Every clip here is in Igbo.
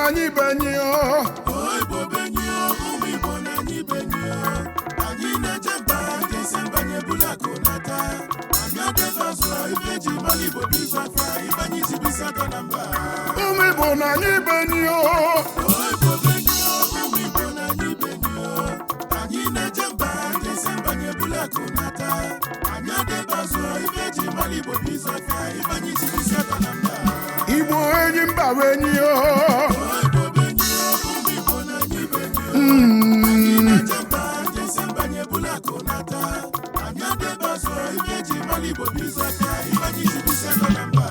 na anyị benyi Igbo benyi ụmụ Igbo na anyị benyi anyị na-eje mba ga-esi mbanye bulakụ n'aka anyị adịbazụ ibe eji mara Igbo bụ izu afọ ịbanye isi bisi aka na mba ụmụ Igbo na anyị benyi Igbo benyi ụmụ Igbo na anyị benyi anyị na-eje mba ga-esi mbanye bulakụ n'aka anyị adịbazụ ibe eji mara Igbo bụ izu afọ ịbanye isi bisi aka na mba Igbo enyi mba benyi Igbo benyi ụmụ Igbo na anyị benyi anyị na-eje mba ga-esi mbanye bulakụ n'aka anyị adịbazụ ibe eji mara Igbo bụ izu afọ ịbanye isi bisi aka na mba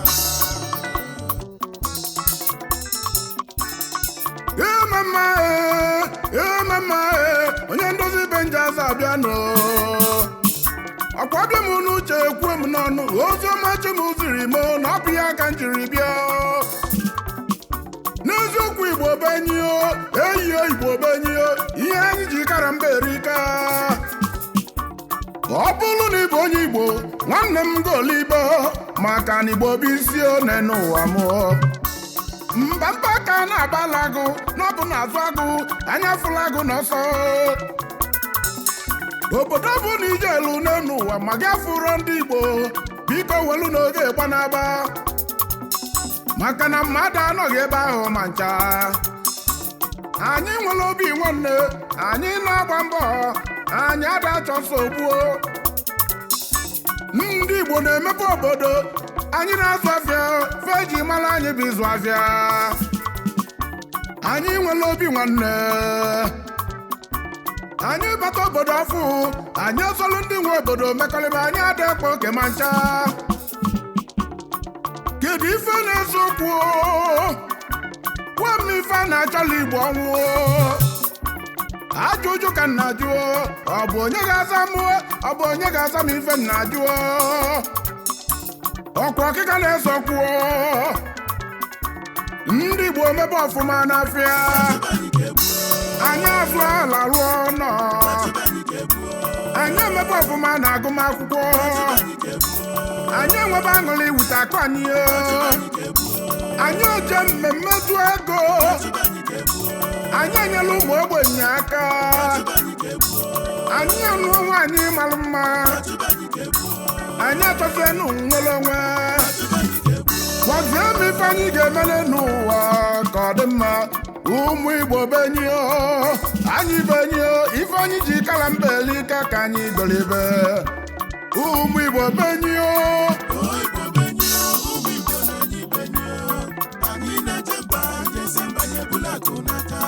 mama onye ndozi benjaza abịanụ ọkwa bịa m n'uche ekwuo m n'ọnụ ozi ọma chi m ziri m na ọ bụ ya ka m jiri bịa n'eziokwu Igbo benyi eyiyo Igbo benyi ihe anyị ji kara mba erika ọ bụrụ na ịbụ onye Igbo nwanne m golibe maka na Igbo bụ isi one n'ụwa m mba ka na-abala agụ n'ọbụ n'azụ agụ anya fụla agụ n'ọsọ obodo bụ na ije elu n'elu ụwa ma gị afụrọ ndị Igbo biko welu n'oge gbanaba maka na mmadụ anọghị ebe ahụ ma ncha anyị nwere obi nwanne anyị na-agba mbọ anyị ada achọ nsogbu ndị Igbo na-emepe obodo anyị na-azụ afịa feji mara anyị bụ ịzụ afịa anyị nwere obi nwanne anyị bata obodo ọfụ anyị ọsọlụ ndị nwe obodo mekọrịba anyị ada ekpo oke ma ncha kedu ife na-eso okwu gwa m ife a na-achọla Igbo ọnwụ ajụjụ ka m na-ajụ ọ bụ onye ga-aza m ọ bụ onye ga-aza m ife m na-ajụ ọkwa ọkịka na-eso kwuo ndị Igbo mebe ọfụma n'afịa anyị azụ ala rụọ nọ anyị emebe ọfụma na agụmakwụkwọ anyị enwebe aṅụrị iwute akụ anyị anyị oje mmemme zụ ego anyị enyela ụmụ ogbenye aka anyị enụ nwaanyị mara mma anyị achọzienụ nwere onwe gwazie m ife anyị ga-emere n'ụwa ka ọ dị mma ụmụ Igbo benyi anyị benyi ife anyị ji kala mba elika ka anyị golibe ụmụ Igbo benyi Igbo benyi ụmụ Igbo na anyị benyi anyị na-eje mba ga-esi mbanye bulakụ n'aka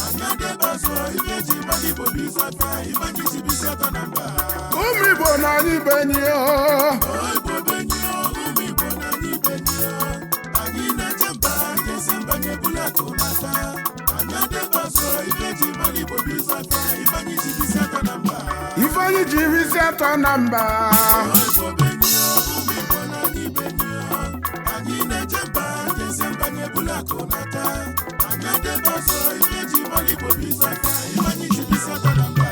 anyị adịbazụ ibe eji mara Igbo bụ izu afọ ịbanye isi bisi aka na mba ụmụ Igbo na anyị benyi Igbo benyi ụmụ Igbo na anyị benyi anyị na-eje mba ga-esi mbanye bulakụ n'aka anyị adịbazụ ibe eji mara Igbo bụ izu afọ ịbanye isi bisi aka na mba ife anyị ji isi atọ na mba Igbo benyi ụmụ Igbo na anyị benyi anyị na-eje mba ga-esi mbanye bulakụ n'aka anyị adịbazụ ibe eji mara Igbo bụ izu afọ ịbanye isi bisi aka na mba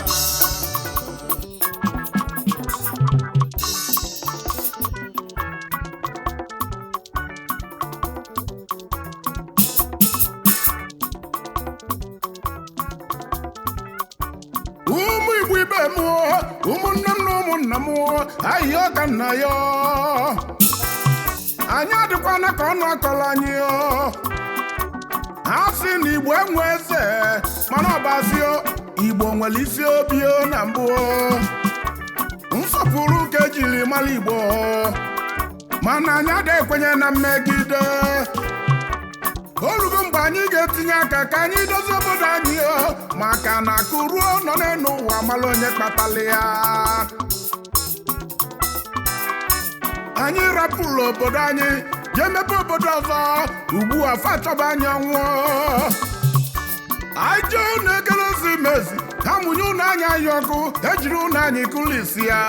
ụmụ Igbo ibe m ụmụnne m na ụmụnna m ahịhịa ọka nna ya anyị adịkwana ka ọnụ akọrọ anyị ha sị na Igbo enwe eze mana ọbazio Igbo nwere isi obi na mbụ nsọpụrụ ka ejiri mara Igbo mana anyị adịghị ekwenye na mmegide orugo mgbe anyị ga-etinye aka ka anyị dozie obodo anyị maka na akụ ruo nọ n'elu ụwa mara onye kpatara ya anyị rapụrụ obodo anyị jee mepe obodo ọzọ ugbu a fa chọba anyị ọnwụ anyị jee ụlọ ekeresimesi ha mụnye ụlọ anyị anyị ọkụ ejiri ụlọ anyị kụlisi ya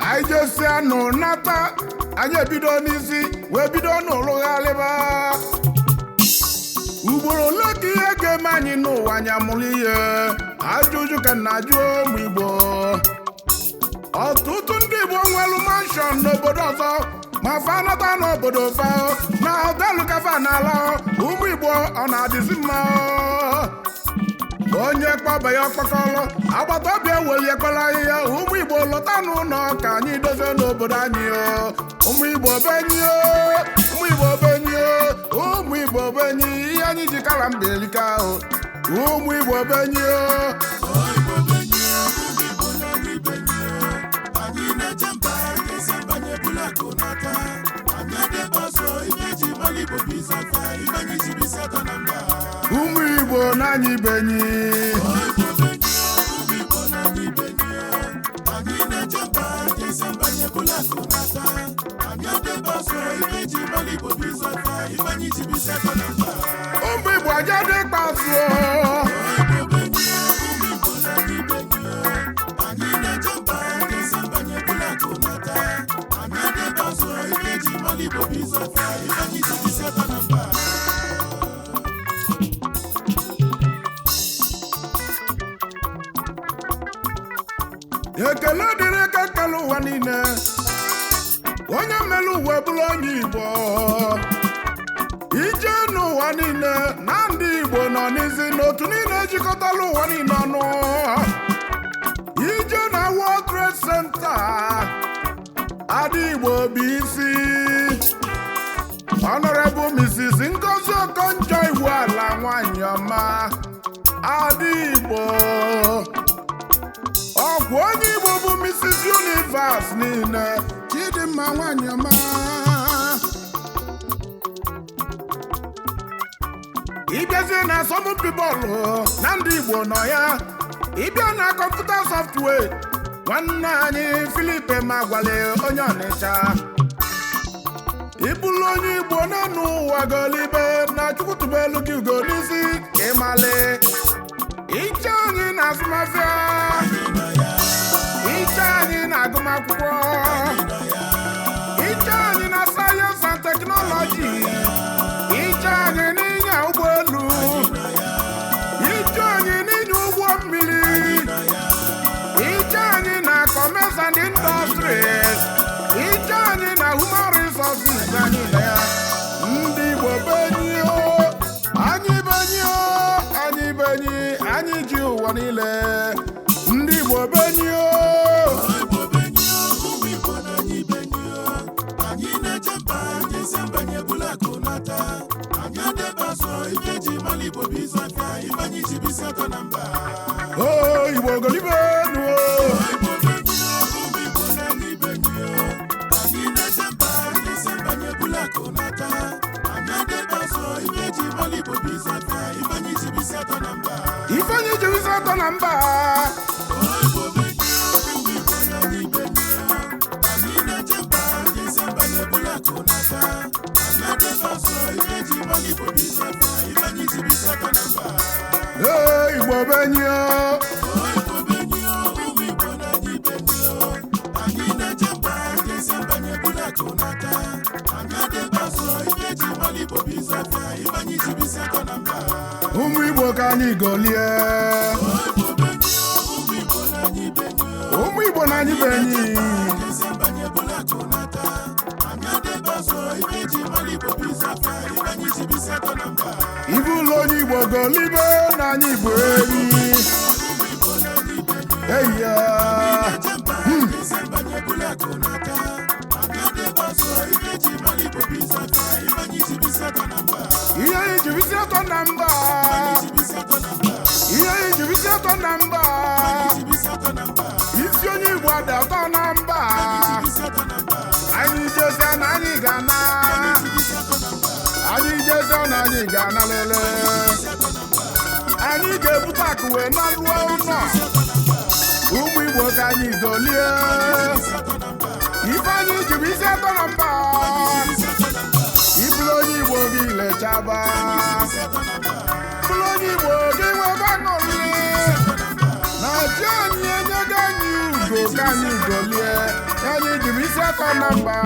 anyị jesi anụ nata anyị ebido n'isi wee bido n'ụlụgharịba ugboro ole ka ihe ga-eme anyị n'ụwa anyị amụrụ ihe ajụjụ ka na-ajụ ụmụ Igbo ọtụtụ ndị Igbo nwere manshọn n'obodo ọzọ ma fa nata n'obodo fa na bọọlụ kafa n'ala ụmụ Igbo ọ na-adịzi mma onye kpọba ya ọkpọkọlọ agbata obi eweli ekpere ahịhịa ụmụ Igbo lọta n'ụlọ ka anyị dozie n'obodo anyị ụmụ Igbo benyi ụmụ Igbo benyi ụmụ Igbo benyi ihe anyị ji kara mba elika ụmụ Igbo benyi ụmụ Igbo n'anyị benyi ụmụ Igbo ajade kpasuo ekele dịrị ka kele ụwa niile onye mere uwe bụrụ onye Igbo ije n'ụwa niile na ndị Igbo nọ n'izi n'otu niile ejikọtala ụwa niile ọnụ ije na World Trade Center Ada Igbo bụ isi Honorable Mrs. Ngozi Okonjo Iweala nwanyị ọma Ada Igbo ọgwụ onye Igbo bụ Mrs. Universe niile Chidimma nwanyị ọma ịbịazie na asọmpi bọọlụ na ndị Igbo nọ ya ịbịa na kọmputa software nwanne anyị Philip Magwale onye Ọnịcha ịbụrụ onye Igbo n'enu ụwa golibe na Chukwutubelu gị ugo n'isi ịmali iche anyị na azụmahịa iche anyị na agụmakwụkwọ iche anyị na sayensị and teknọlọji iche anyị n'ịnya ụgbọelu iche anyị n'ịnya ụgbọ mmiri iche anyị na commerce and industries iche anyị na human resources anyị na ya ndị Igbo benyi anyị benyi anyị benyi anyị ji ụwa niile ndị Igbo benyi Igbo golibe Ifeanyi jibisi atọ na mba Igbo benyi ụmụ Igbo ka anyị golie ụmụ Igbo na anyị benyi ibu ụlọ onye Igbo golibe na anyị Igbo eri eya ihe anyị jibisi atọ na mba ihe anyị jibisi atọ na mba isi onye Igbo adị atọ na mba anyị jesi na anyị ga-ana anyị jesi na anyị ga-ana lele anyị ga-ebute akụ wee na lụọ ụlọ ụmụ Igbo ka anyị golie Ifeanyi jibisi atọ na mba ibụrụ onye Igbo gị lechaba bụrụ onye Igbo gị nwebe aṅụrị na ji anyị enyego anyị ugo ka anyị golie anyị jibisi atọ na mba